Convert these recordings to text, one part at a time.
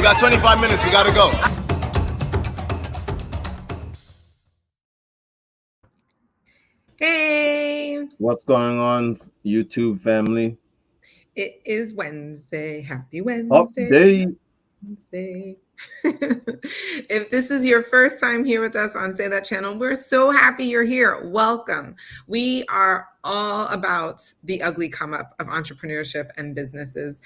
got 25 minutes. We got to go. Hey, What's going on, YouTube family? it is Wednesday. Happy Up Wednesday. day. Wednesday. If this is your first time here with us on Say That channel, we're so happy you're here. Welcome. We are all about the ugly come up of entrepreneurship and businesses,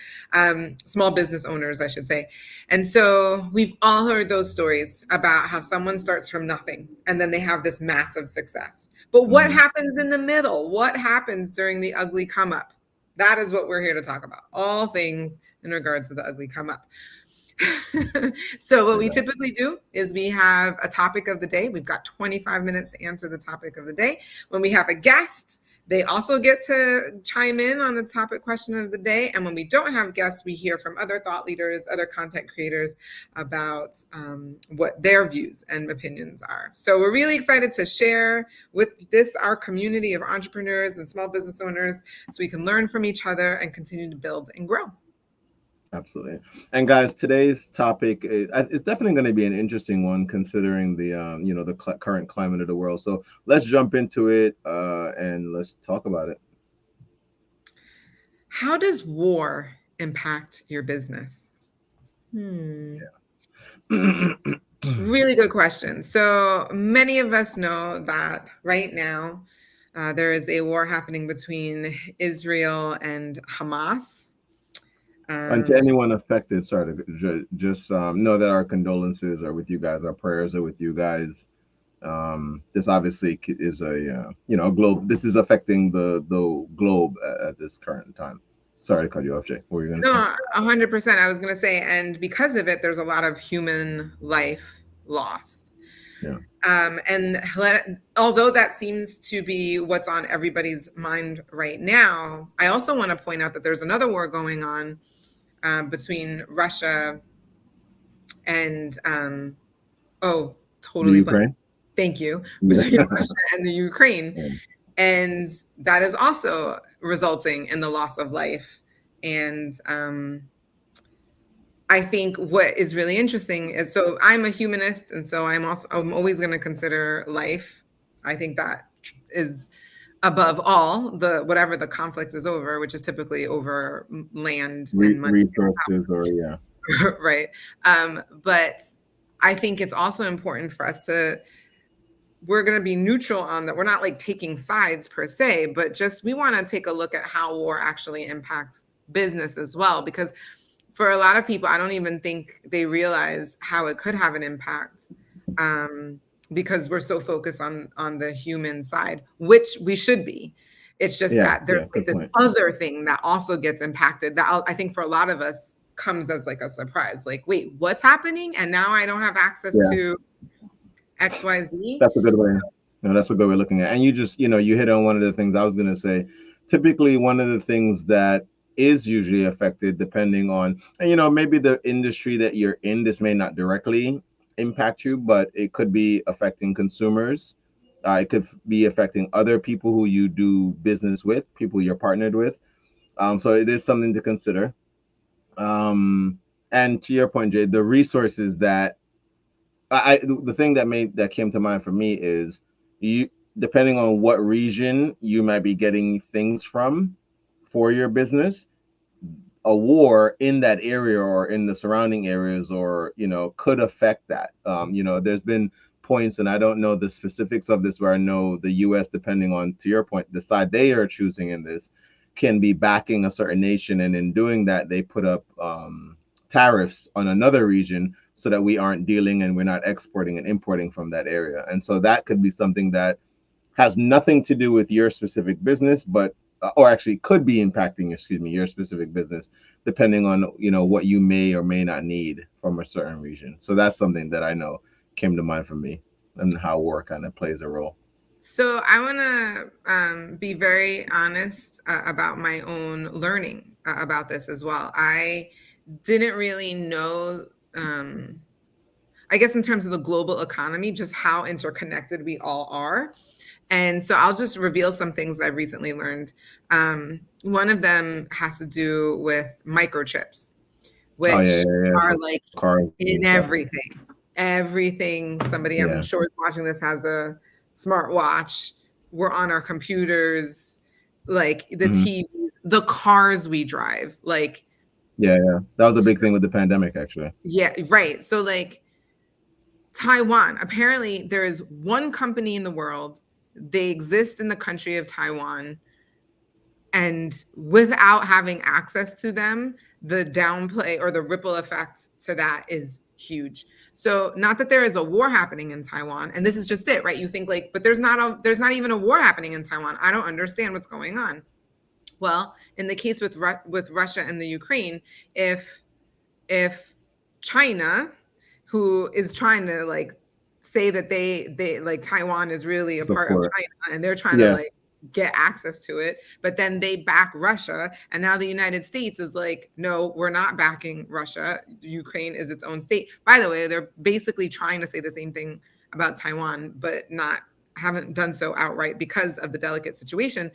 small business owners, I should say. And so we've all heard those stories about how someone starts from nothing and then they have this massive success. But what happens in the middle? What happens during the ugly come up? That is what we're here to talk about. All things in regards to the ugly come up. So what we typically do is we have a topic of the day. We've got 25 minutes to answer the topic of the day. When we have a guest, they also get to chime in on the topic question of the day. And when we don't have guests, we hear from other thought leaders, other content creators about what their views and opinions are. So we're really excited to share with our community of entrepreneurs and small business owners so we can learn from each other and continue to build and grow. Absolutely. And guys, today's topic is definitely going to be an interesting one, considering the the current climate of the world. So let's jump into it and let's talk about it. How does war impact your business? Really good question. So many of us know that right now there is a war happening between Israel and Hamas. And to anyone affected, sorry, just know that our condolences are with you guys. Our prayers are with you guys. This obviously is a globe. This is affecting the globe at this current time. Sorry to cut you off, Jay. What were you going to say? No, 100%. I was going to say, and because of it, there's a lot of human life lost. Yeah. And although that seems to be what's on everybody's mind right now, I also want to point out that there's another war going on between Russia and Ukraine. Thank you. Between Russia and the Ukraine. Yeah. And that is also resulting in the loss of life. And I think what is really interesting is, so I'm a humanist, and so I'm always going to consider life. I think that is above all, whatever the conflict is over, which is typically over land and money, resources, or right. But I think it's also important for us we're going to be neutral on that. We're not like taking sides per se, but just we want to take a look at how war actually impacts business as well, because for a lot of people, I don't even think they realize how it could have an impact, because we're so focused on the human side, which we should be. It's just that there's like this other thing that also gets impacted that I think for a lot of us comes as like a surprise. Like, wait, what's happening? And now I don't have access to XYZ. That's a good way. No, that's a good way of looking at it. And you just, you hit on one of the things I was going to say. Typically, one of the things that is usually affected, depending on, and maybe the industry that you're in, this may not directly impact you, but it could be affecting consumers. It could be affecting other people who you do business with, people you're partnered with. So it is something to consider. And to your point, Jay, the resources that the thing that came to mind for me is depending on what region you might be getting things from for your business, a war in that area or in the surrounding areas, or could affect that. There's been points, and I don't know the specifics of this, where I know the U.S., depending on, to your point, the side they are choosing in this, can be backing a certain nation, and in doing that, they put up tariffs on another region so that we aren't dealing and we're not exporting and importing from that area. And so that could be something that has nothing to do with your specific business, but or actually could be impacting your specific business, depending on what you may or may not need from a certain region. So that's something that I know came to mind for me, and how war kind of plays a role. So I want to be very honest about my own learning about this as well. I didn't really know, I guess in terms of the global economy, just how interconnected we all are. And so I'll just reveal some things I've recently learned. One of them has to do with microchips. Oh yeah, which yeah, yeah. are So like cars in and stuff. everything. Everything. Somebody I'm Yeah. sure is watching this has a smartwatch. We're on our computers, like the Hmm. TVs, the cars we drive. Like, Yeah, yeah. That was a big thing with the pandemic, actually. yeah, right. So like Taiwan, apparently there is one company in the world. They exist in the country of Taiwan. And without having access to them, the downplay or the ripple effect to that is huge. So not that there is a war happening in Taiwan, and this is just it, right? You think like, but there's not even a war happening in Taiwan. I don't understand what's going on. Well, in the case with Russia and the Ukraine, if if China, who is trying to like say that they like Taiwan is really a part of Support. China and they're trying to Yeah. like get access to it, but then they back Russia, and now the United States is like, no, we're not backing Russia. Ukraine is its own state. By the way, they're basically trying to say the same thing about Taiwan, but not haven't done so outright because of the delicate situation.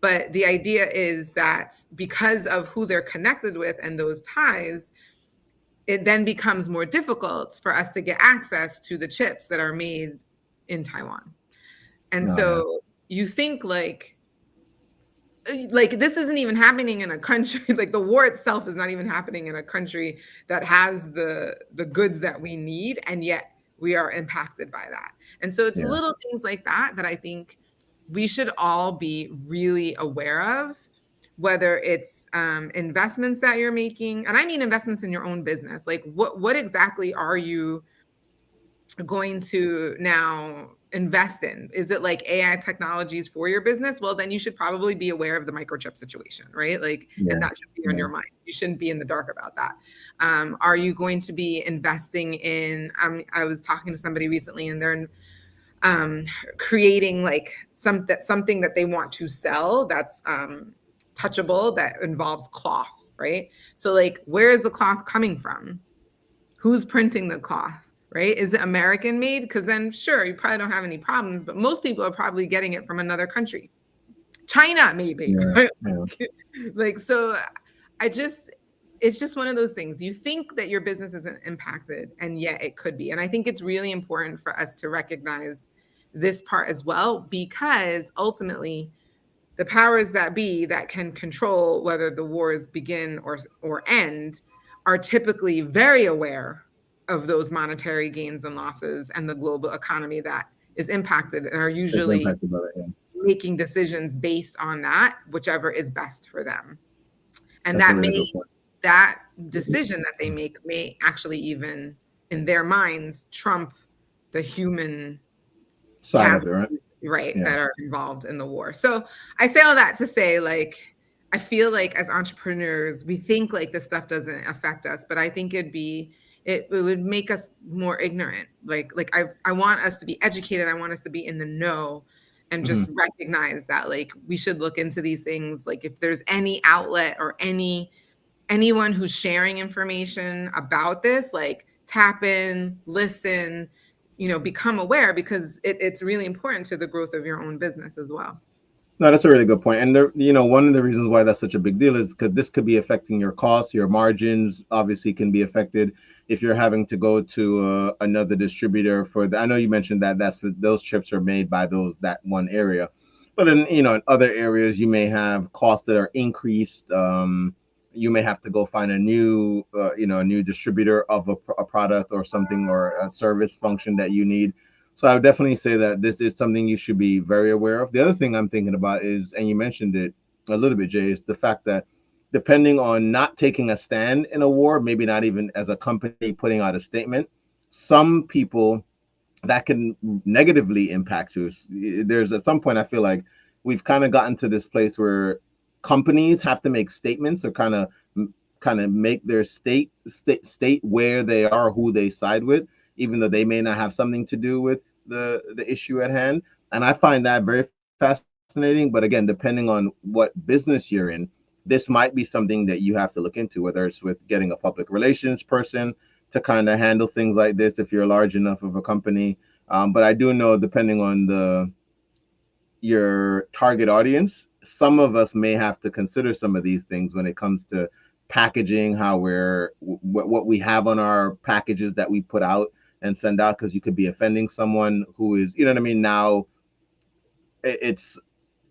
But the idea is that because of who they're connected with and those ties, it then becomes more difficult for us to get access to the chips that are made in Taiwan. And Oh yeah. so you think like this isn't even happening in a country like the war itself is not even happening in a country that has the goods that we need, and yet we are impacted by that. And so it's Yeah. little things like that that I think we should all be really aware of, whether it's investments that you're making, and I mean investments in your own business. Like what exactly are you going to now invest in? Is it like AI technologies for your business? Well, then you should probably be aware of the microchip situation, right? Like, and Yeah. that should be on Yeah. your mind. You shouldn't be in the dark about that. Are you going to be investing in? I was talking to somebody recently, and they're creating like something that they want to sell that's touchable that involves cloth, right? So, like, where is the cloth coming from? Who's printing the cloth? Right? Is it American made? Because then, sure, you probably don't have any problems, but most people are probably getting it from another country. China, maybe. Yeah. Right? Yeah. Like, so I just, it's just one of those things. You think that your business isn't impacted, and yet it could be. And I think it's really important for us to recognize this part as well, because ultimately, the powers that be that can control whether the wars begin or end are typically very aware of those monetary gains and losses and the global economy that is impacted, and are It's usually impacted by that. Yeah. making decisions based on that, whichever is best for them. And That's a really good point. that decision that they make may actually even in their minds trump the human Side of it, right? casualties, right, Yeah. that are involved in the war. So I say all that to say, like, I feel like as entrepreneurs, we think like this stuff doesn't affect us, but I think it would make us more ignorant. I want us to be educated. I want us to be in the know and Hmm. just recognize that like we should look into these things. Like if there's any outlet or anyone who's sharing information about this, like tap in, listen, become aware, because it's really important to the growth of your own business as well. No, that's a really good point. And there, one of the reasons why that's such a big deal is because this could be affecting your costs, your margins. Obviously, can be affected if you're having to go to another distributor for the. I know you mentioned that those chips are made by that one area, but in other areas you may have costs that are increased. You may have to go find a new distributor of a product or something, or a service function that you need. So I would definitely say that this is something you should be very aware of. The other thing I'm thinking about is, and you mentioned it a little bit, Jay, is the fact that depending on not taking a stand in a war, maybe not even as a company putting out a statement, some people that can negatively impact you. There's at some point I feel like we've kind of gotten to this place where companies have to make statements, or kind of make their state where they are, who they side with, even though they may not have something to do with the issue at hand. And I find that very fascinating. But again, depending on what business you're in, this might be something that you have to look into, whether it's with getting a public relations person to kind of handle things like this if you're large enough of a company. But I do know, depending on your target audience, some of us may have to consider some of these things when it comes to packaging, how we're what we have on our packages that we put out and send out, because you could be offending someone who is, you know what I mean. Now it's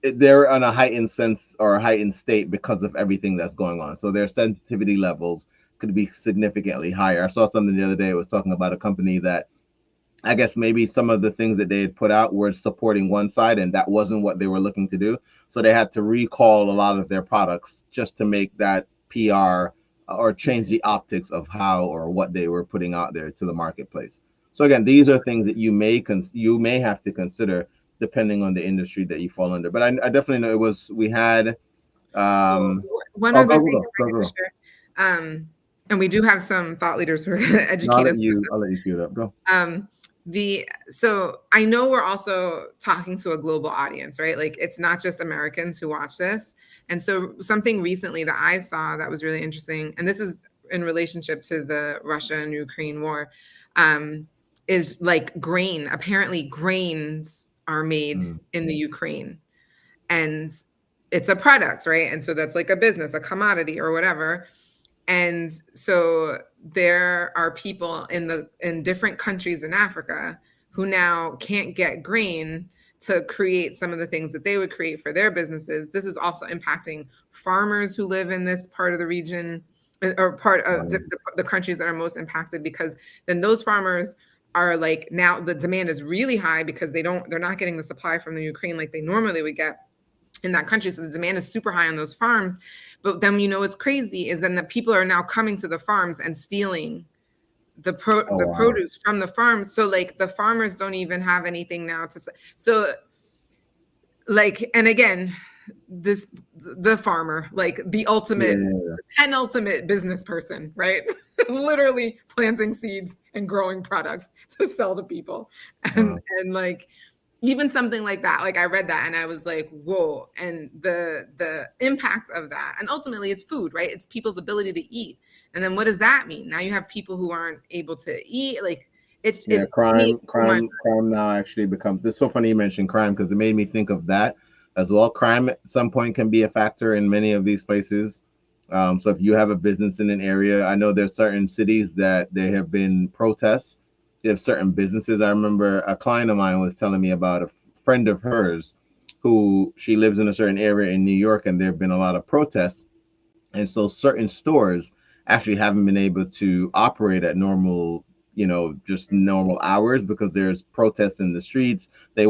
they're on a heightened sense or a heightened state because of everything that's going on. So their sensitivity levels could be significantly higher. I saw something the other day. It was talking about a company that I guess maybe some of the things that they had put out were supporting one side, and that wasn't what they were looking to do. So they had to recall a lot of their products just to make that PR or change the optics of how or what they were putting out there to the marketplace. So again, these are things that you may have to consider depending on the industry that you fall under. But I definitely know it was we had Well, one oh other go thing go that go I go can go. share, and we do have some thought leaders who are going to No, educate us. I'll let you cue it up. Go. So I know we're also talking to a global audience, right? Like it's not just Americans who watch this. And so something recently that I saw that was really interesting, and this is in relationship to the Russia and Ukraine war, is like grain. Apparently, grains are made Mm. in the Ukraine, and it's a product, right? And so that's like a business, a commodity, or whatever. And so there are people in different countries in Africa who now can't get grain to create some of the things that they would create for their businesses. This is also impacting farmers who live in this part of the region, or part of the countries that are most impacted, because then those farmers are like, now the demand is really high because they're not getting the supply from the Ukraine like they normally would get in that country. So the demand is super high on those farms. But then, what's crazy is then that people are now coming to the farms and stealing the Oh wow. produce from the farms. So like the farmers don't even have anything now to say. So like, and again, the farmer, like the ultimate Yeah. penultimate business person, right? Literally planting seeds and growing products to sell to people. And Wow. and like even something like that, like I read that and I was like, whoa. And the impact of that, and ultimately it's food, right? It's people's ability to eat. And then what does that mean? Now you have people who aren't able to eat. Like Yeah, to me, it blew my crime now actually becomes. It's so funny you mentioned crime because it made me think of that as well. Crime at some point can be a factor in many of these places. So if you have a business in an area, I know there's certain cities that there have been protests. They have certain businesses. I remember a client of mine was telling me about a friend of hers who she lives in a certain area in New York, and there have been a lot of protests, and so certain stores actually haven't been able to operate at normal, just normal hours because there's protests in the streets. They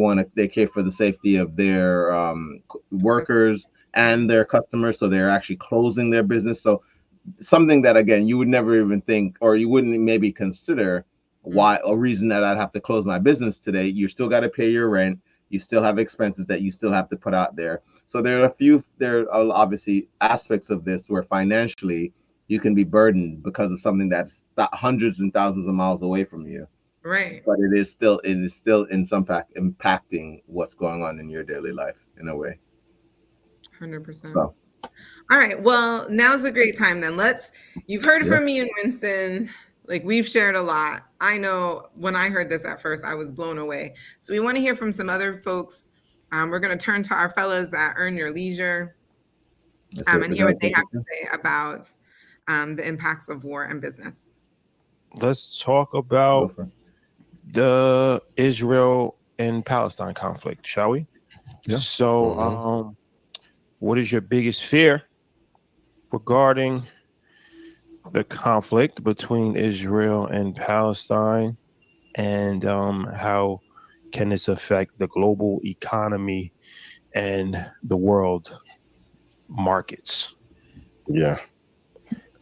care for the safety of their workers and their customers, so they're actually closing their business. So something that again you would never even think, or you wouldn't maybe consider, why a reason that I'd have to close my business today. You still got to pay your rent, you still have expenses that you still have to put out there. So there are obviously aspects of this where financially you can be burdened because of something that's hundreds and thousands of miles away from you, right. but it is still in some fact impacting what's going on in your daily life in a way. 100%. So All right. Well, now's a great time then. You've heard yeah. from me and Winston. Like we've shared a lot. I know when I heard this at first, I was blown away. So we want to hear from some other folks. We're going to turn to our fellas at Earn Your Leisure, That's it. and We hear gotta what they take have it. to say about the impacts of war and business. Let's talk Go about for it. the Israel and Palestine conflict, shall we? Yeah. So, what is your biggest fear regarding the conflict between Israel and Palestine, and how can this affect the global economy and the world markets? Yeah.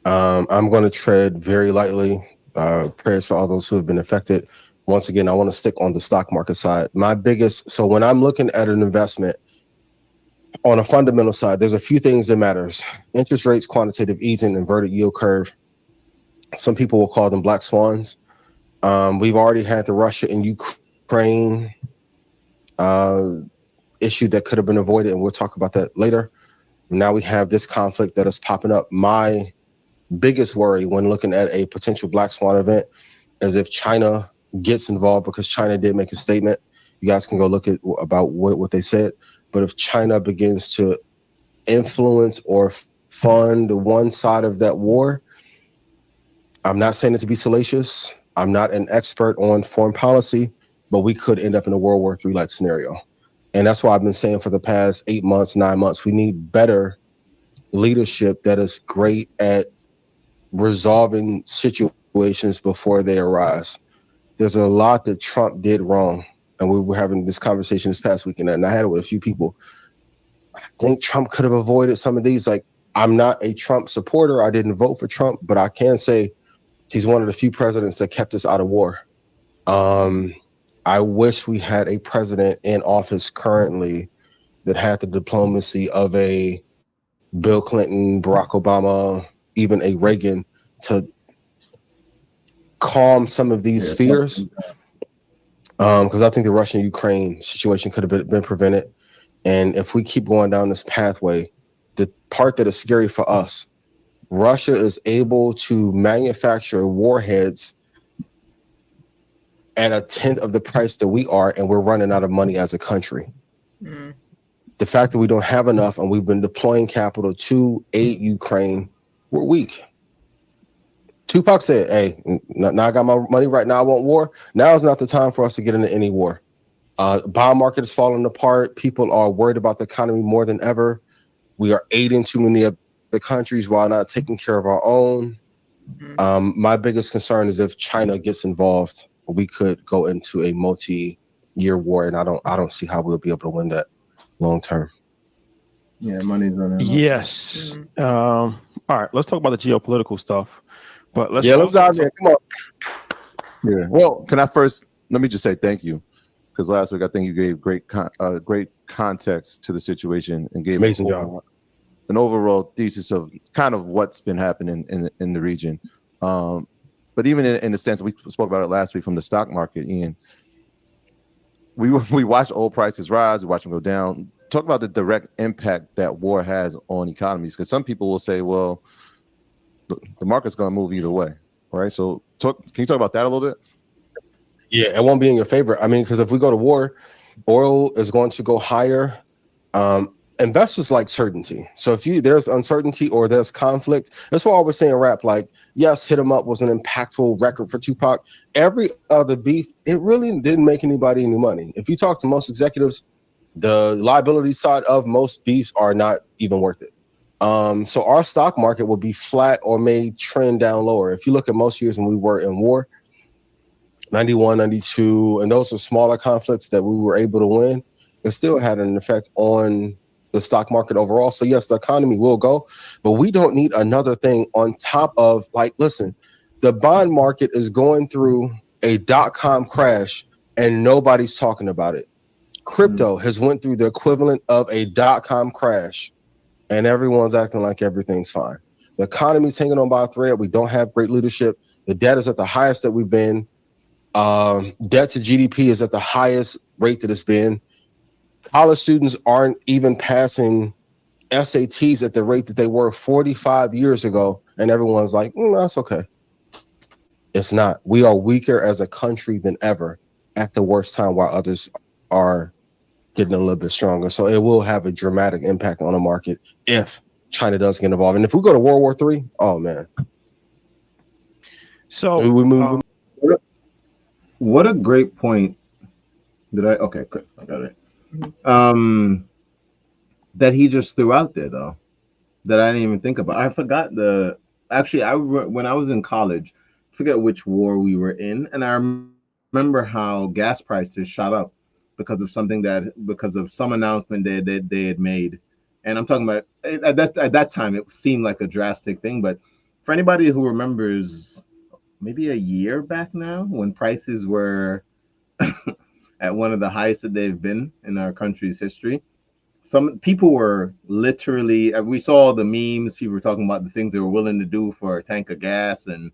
I'm going to tread very lightly. Prayers for all those who have been affected. Once again, I want to stick on the stock market side. So when I'm looking at an investment on a fundamental side, there's a few things that matters. Interest rates, quantitative easing, inverted yield curve. Some people will call them black swans. We've already had the Russia and Ukraine issue that could have been avoided, and we'll talk about that later. Now we have this conflict that is popping up. My biggest worry when looking at a potential black swan event is if China gets involved, because China did make a statement. You guys can go look at about what they said. But if China begins to influence or fund one side of that war. I'm not saying it to be salacious. I'm not an expert on foreign policy, but we could end up in a World War III like scenario. And that's why I've been saying for the past 8 months, 9 months, we need better leadership that is great at resolving situations before they arise. There's a lot that Trump did wrong. And we were having this conversation this past weekend, and I had it with a few people. I think Trump could have avoided some of these. Like, I'm not a Trump supporter. I didn't vote for Trump, but I can say he's one of the few presidents that kept us out of war. I wish we had a president in office currently that had the diplomacy of a Bill Clinton, Barack Obama, even a Reagan to calm some of these fears. Because I think the Russian-Ukraine situation could have been prevented. And if we keep going down this pathway, the part that is scary for us, Russia is able to manufacture warheads at 1/10 of the price that we are, and we're running out of money as a country. Mm. The fact that we don't have enough and we've been deploying capital to aid Ukraine, we're weak. Tupac said, hey, now I got my money right now, I want war. Now is not the time for us to get into any war. Bond market is falling apart. People are worried about the economy more than ever. We are aiding too many of the countries while not taking care of our own. Mm-hmm. My biggest concern is if China gets involved, we could go into a multi-year war, and I don't see how we'll be able to win that long term. Yeah, money's running out. Yes. Mm-hmm. All right, let's talk about the geopolitical stuff. But let's dive in. Come on. Yeah. Well, let me just say thank you, because last week I think you gave great context to the situation and gave amazing job. An overall thesis of kind of what's been happening in the region. But even in the sense, we spoke about it last week from the stock market, Ian, we watch oil prices rise, we watch them go down. Talk about the direct impact that war has on economies, because some people will say, well, the market's going to move either way, right? So can you talk about that a little bit? Yeah, it won't be in your favor. I mean, because if we go to war, oil is going to go higher. Investors like certainty. So if there's uncertainty or there's conflict, that's why I was saying rap, like, yes, Hit 'Em Up was an impactful record for Tupac. Every other beef, it really didn't make anybody any money. If you talk to most executives, the liability side of most beefs are not even worth it. So our stock market will be flat or may trend down lower. If you look at most years when we were in war, 91, 92, and those are smaller conflicts that we were able to win, it still had an effect on the stock market overall. So yes, the economy will go, but we don't need another thing on top of, like, listen, the bond market is going through a .com crash and nobody's talking about it. Crypto has went through the equivalent of a .com crash and everyone's acting like everything's fine. The economy's hanging on by a thread. We don't have great leadership. The debt is at the highest that we've been. Debt to GDP is at the highest rate that it's been. College students aren't even passing SATs at the rate that they were 45 years ago. And everyone's like, that's okay. It's not. We are weaker as a country than ever at the worst time, while others are getting a little bit stronger. So it will have a dramatic impact on the market if China does get involved. And if we go to World War III, oh man. So we move. What a great point. Okay, good. I got it. That he just threw out there, though, that I didn't even think about. I forgot when I was in college, I forget which war we were in, and I remember how gas prices shot up because of some announcement they had made. And I'm talking about at that time, it seemed like a drastic thing, but for anybody who remembers maybe a year back now, when prices were at one of the highest that they've been in our country's history, some people were literally, we saw the memes, people were talking about the things they were willing to do for a tank of gas and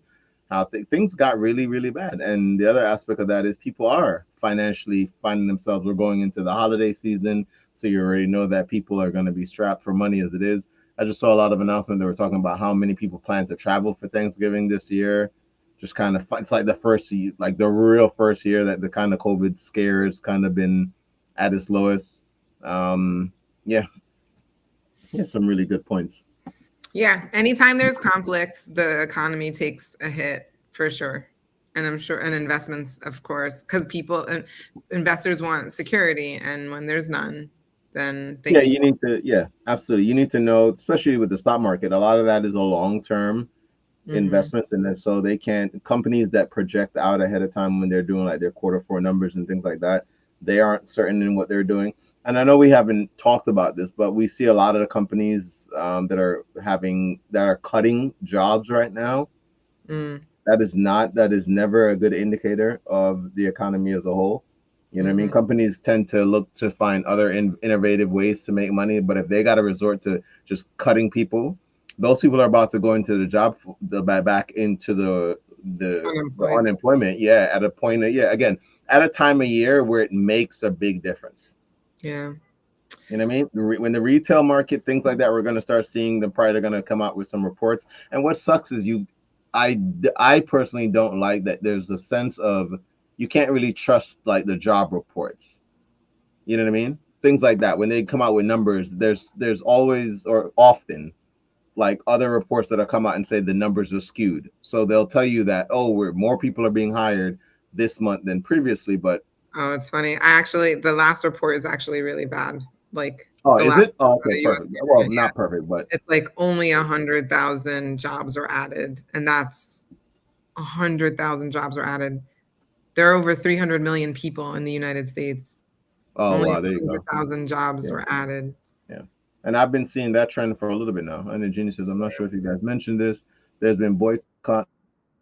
how things got really, really bad. And the other aspect of that is people are financially finding themselves, we're going into the holiday season, so you already know that people are going to be strapped for money as it is. I just saw a lot of announcements that were talking about how many people plan to travel for Thanksgiving this year. Just kind of, it's like the real first year that the kind of COVID scares kind of been at its lowest. Yeah, some really good points. Yeah, anytime there's conflict, the economy takes a hit for sure. And I'm sure, and investments, of course, because people, investors want security, and when there's none, then Yeah, things. you need to. Yeah, absolutely. You need to know, especially with the stock market. A lot of that is a long-term Mhm. investments, and so they can't. Companies that project out ahead of time when they're doing like their quarter four numbers and things like that, they aren't certain in what they're doing. And I know we haven't talked about this, but we see a lot of the companies that are cutting jobs right now. Mm. That is never a good indicator of the economy as a whole. You know what I mean? Mhm. Companies tend to look to find other innovative ways to make money, but if they got to resort to just cutting people, those people are about to go into back into the Unemployed. unemployment. Yeah, at a point, again, at a time of year where it makes a big difference. Yeah. You know what I mean? When the retail market, things like that, we're going to start seeing them. Probably going to come out with some reports. And what sucks is I personally don't like that. There's a sense of you can't really trust like the job reports. You know what I mean? Things like that. When they come out with numbers, there's always or often like other reports that come out and say the numbers are skewed. So they'll tell you that, oh, we're more people are being hired this month than previously, but Oh, it's funny. I actually, the last report is actually really bad. Like oh, the is last it? Oh, report for okay, the U.S. perfect. Well, government, yeah, not perfect, but it's like only 100,000 jobs were added, and that's 100,000 jobs were added. There are over 300 million people in the United States. oh Only wow, there you go. 100,000 jobs Yeah. were added. Yeah. And I've been seeing that trend for a little bit now. And the geniuses, I'm not sure if you guys mentioned this. There's been boycotts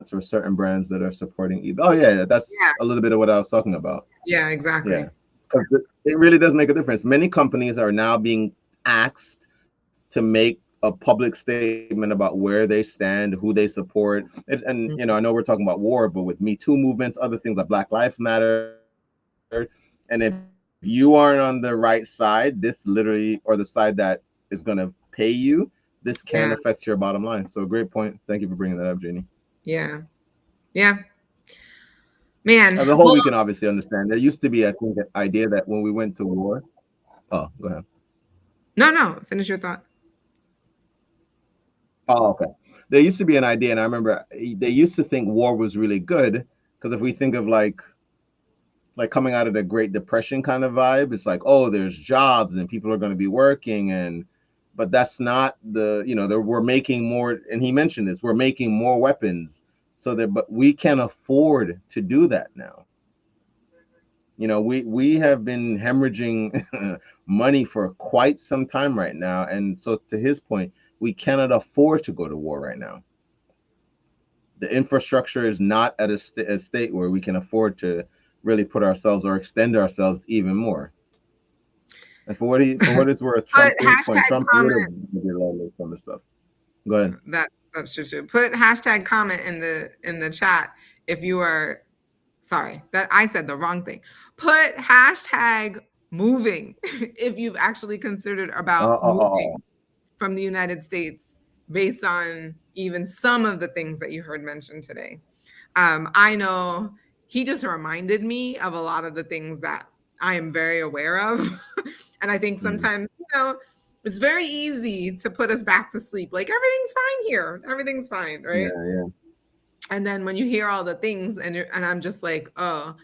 for certain brands that are supporting either. Oh yeah, that's Yeah, a little bit of what I was talking about. yeah, Yeah. exactly. Because it really does make a difference. Many companies are now being asked to make a public statement about where they stand, who they support. And you know, I know we're talking about war, but with Me Too movements, other things like Black Lives Matter, and if you aren't on the right side, this literally, or the side that is going to pay you, this can Yeah, affect your bottom line. So great point. Thank you for bringing that up, Jeannie. yeah, yeah. Man, As a whole, well, we can obviously understand. There used to be, I think, an idea that when we went to war. Oh, go ahead. no, finish your thought. Oh, okay. There used to be an idea, and I remember they used to think war was really good because if we think of like coming out of the Great Depression kind of vibe, it's like, oh, there's jobs and people are going to be working, and but that's not we're making more, and he mentioned this, we're making more weapons, so that but we can afford to do that now. You know, we have been hemorrhaging money for quite some time right now, and so to his point, we cannot afford to go to war right now. The infrastructure is not at a state where we can afford to really put ourselves or extend ourselves even more. And for what it's worth, Put Trump to his point, hashtag Trump did comment. a lot of this kind of stuff. Go ahead. That's true. Put hashtag comment in the chat if you are sorry that I said the wrong thing. Put hashtag moving if you've actually considered about moving Oh. from the United States based on even some of the things that you heard mentioned today. I know he just reminded me of a lot of the things that I am very aware of. And I think sometimes, it's very easy to put us back to sleep. Like everything's fine here. Everything's fine, right? Yeah. And then when you hear all the things and I'm just like, oh,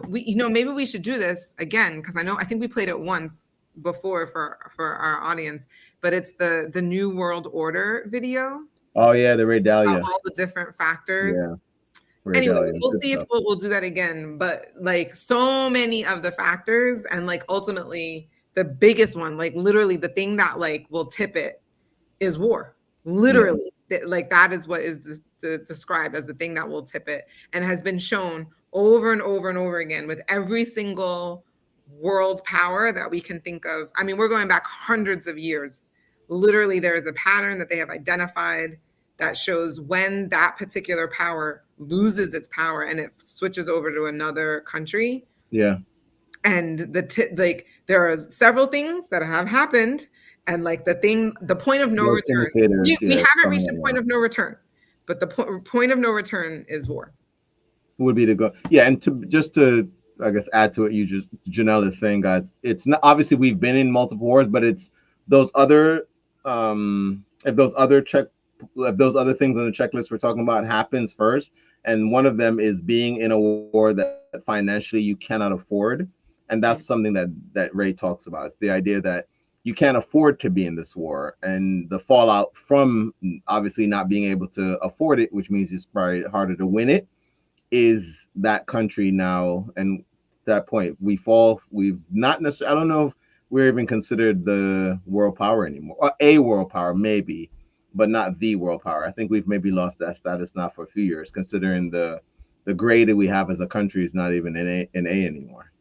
maybe we should do this again because I think we played it once before for our audience, but it's the New World Order video Oh yeah, the Ray about Dalio. all the different factors. Yeah, Ray Anyway, Dalio. we'll Good see if stuff. we'll do that again. But like so many of the factors, and like ultimately the biggest one, like literally the thing that like will tip it is war. Literally, like that is what is described as the thing that will tip it, and has been shown over and over and over again with every single world power that we can think of. I mean, we're going back hundreds of years. Literally, there is a pattern that they have identified that shows when that particular power loses its power and it switches over to another country. Yeah. And like there are several things that have happened, and like the point of no Those return. indicators, We haven't coming reached up the point now. of no return, but the point of no return is war. Would be to go. Yeah, and to I guess add to it, Janelle is saying, guys, it's not obviously we've been in multiple wars, but it's those other if those other things on the checklist we're talking about happens first, and one of them is being in a war that financially you cannot afford, and that's something that Ray talks about. It's the idea that you can't afford to be in this war, and the fallout from obviously not being able to afford it, which means it's probably harder to win it, is that country now. And at that point we've not necessarily, I don't know if we're even considered the world power anymore, or a world power maybe, but not the world power. I think we've maybe lost that status now for a few years, considering the grade that we have as a country is not even in A anymore.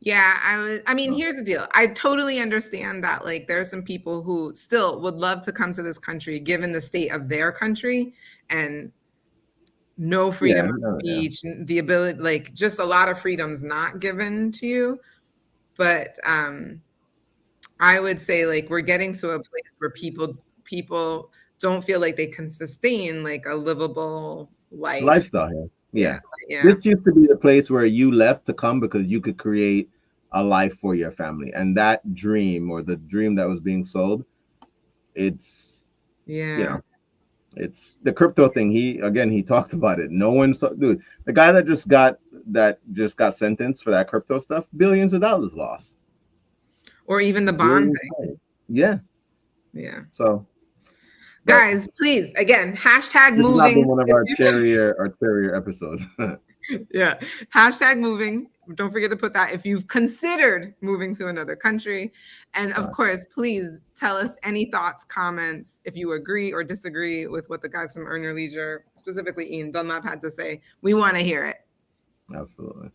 Yeah, I mean, here's the deal. I totally understand that, like, there are some people who still would love to come to this country given the state of their country, and no freedom of speech, the ability, like, just a lot of freedoms not given to you. But I would say, like, we're getting to a place where people don't feel like they can sustain like a livable lifestyle here. Yeah. Yeah. This used to be the place where you left to come because you could create a life for your family, and that dream, or the dream that was being sold, it's it's the crypto thing. He talked about it. No one saw, dude, the guy that just got sentenced for that crypto stuff, billions of dollars lost. Or even the bond thing. Yeah. So guys, please, again, hashtag moving. This has not been one of our cherrier episodes. Yeah. Hashtag moving. Don't forget to put that if you've considered moving to another country. And of course, please tell us any thoughts, comments, if you agree or disagree with what the guys from Earn Your Leisure, specifically Ian Dunlap, had to say. We want to hear it. Absolutely.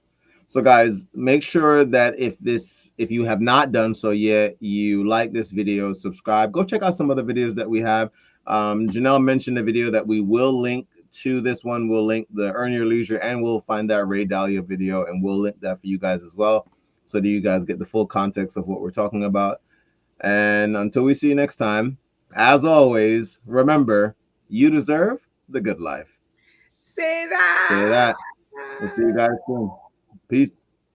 So guys, make sure that if you have not done so yet, you like this video, subscribe, go check out some other videos that we have. Janelle mentioned a video that we will link to this one. We'll link the Earn Your Leisure, and we'll find that Ray Dalio video, and we'll link that for you guys as well, so that you guys get the full context of what we're talking about. And until we see you next time, as always, remember, you deserve the good life. Say that. Say that. We'll see you guys soon. Peace.